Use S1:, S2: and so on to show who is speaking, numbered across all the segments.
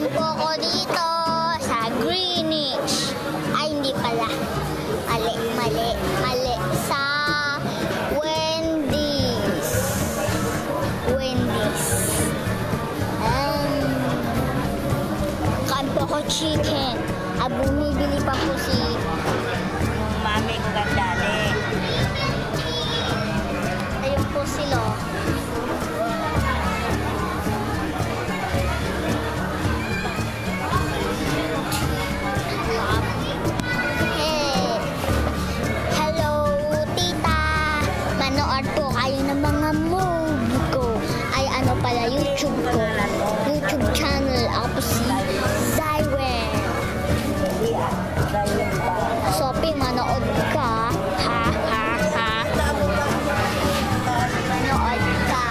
S1: Kakain po ko dito sa Greenwich. Ay, hindi pala. Mali. Sa Wendy's. Kain po ko chicken. Bumibili pa po si
S2: Mami ko gandali.
S1: ayun po sila. Hello, tita. Manood po kayo ng mga movie ko. Ay, ano pala, YouTube ko. YouTube channel. Ako po si Zywen. Sophie, manood ka. Ha. Manood ka.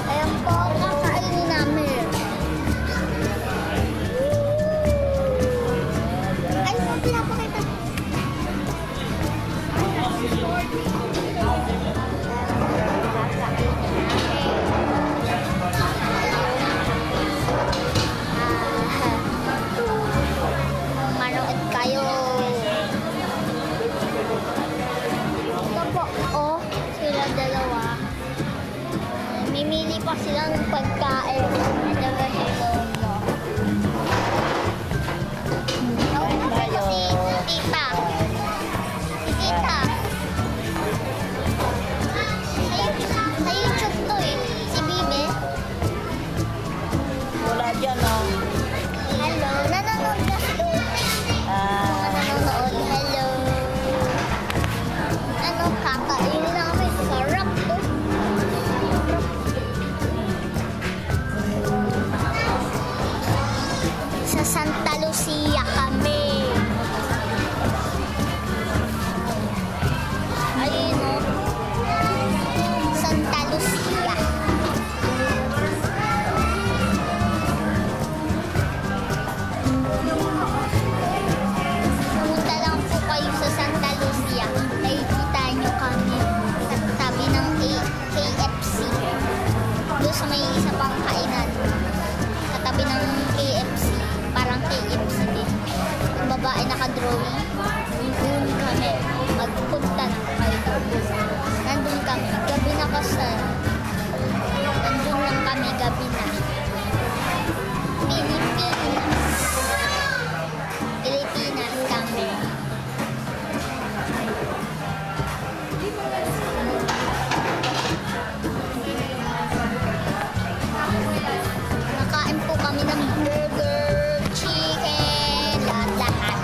S1: Ayan po, kakainin namin. Ay, pinapakita. Manood kayo. Ito po, oh, sila dalawa. Mimili pa sila ng pagkain. Hello mo. Ako po si tita. Tita. Sa YouTube to eh. Si Bibe.
S2: Wala dyan, no?
S1: Hello. Nanonood ka to. Nanonood. Hello. Ano, kakainin namin. Sarap to. Sa Santa Lucia kami. Ayun o. Santa Lucia. Pumunta lang po kayo sa Santa Lucia. Nakikita nyo kami sa tabi ng KFC. Doon sa may isa pang kainan. Sa tabi ng KFC. Parang KFC din. Ang babae nakadrawing. Doon kami. Magpunta na kayo. Nandun kami. Gabi na kasi. Nandun lang kami. Gabi na. Pilipinas kami. Nakain po kami ng burger, chicken, lahat.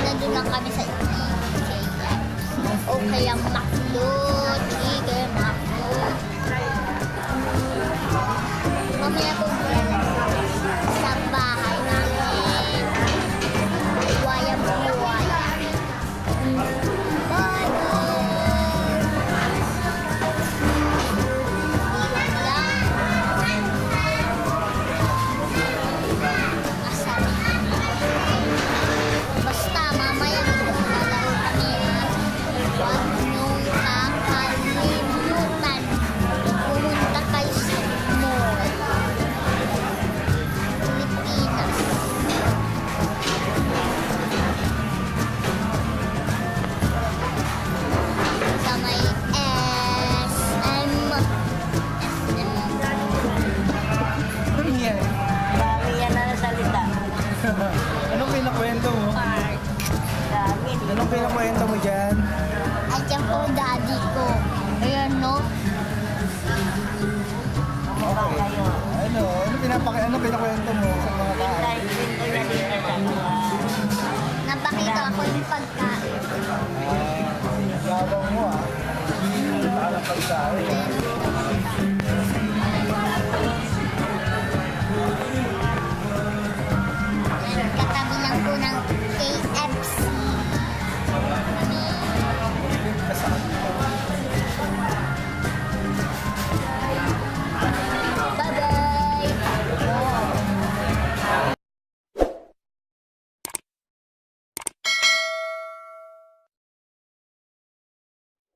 S1: Nandun lang kami sa KFC. O kaya McDo, chicken, McDo. Mamaya po sa bahay namin. Buwaya. Bye! Basta mamaya maglalaro kami ha. Huwag niyong kakalimutan. Pumunta kayo sa mall. Pilipinas. Sa may SM.
S3: Ano yan?
S2: Dami yan na nasalita.
S3: Anong pinakwento mo?
S2: Park. Dami.
S3: Anong pinakwento mo dyan?
S1: At yan po daddy ko. Ayan no.
S2: Mukha kayo.
S3: Ano pinakwento mo sa mga tao?
S2: Kahit pinto na dito sa mga.
S1: Napakita ko yung pagkain.
S3: Yabang mo ah. Alam pagkain.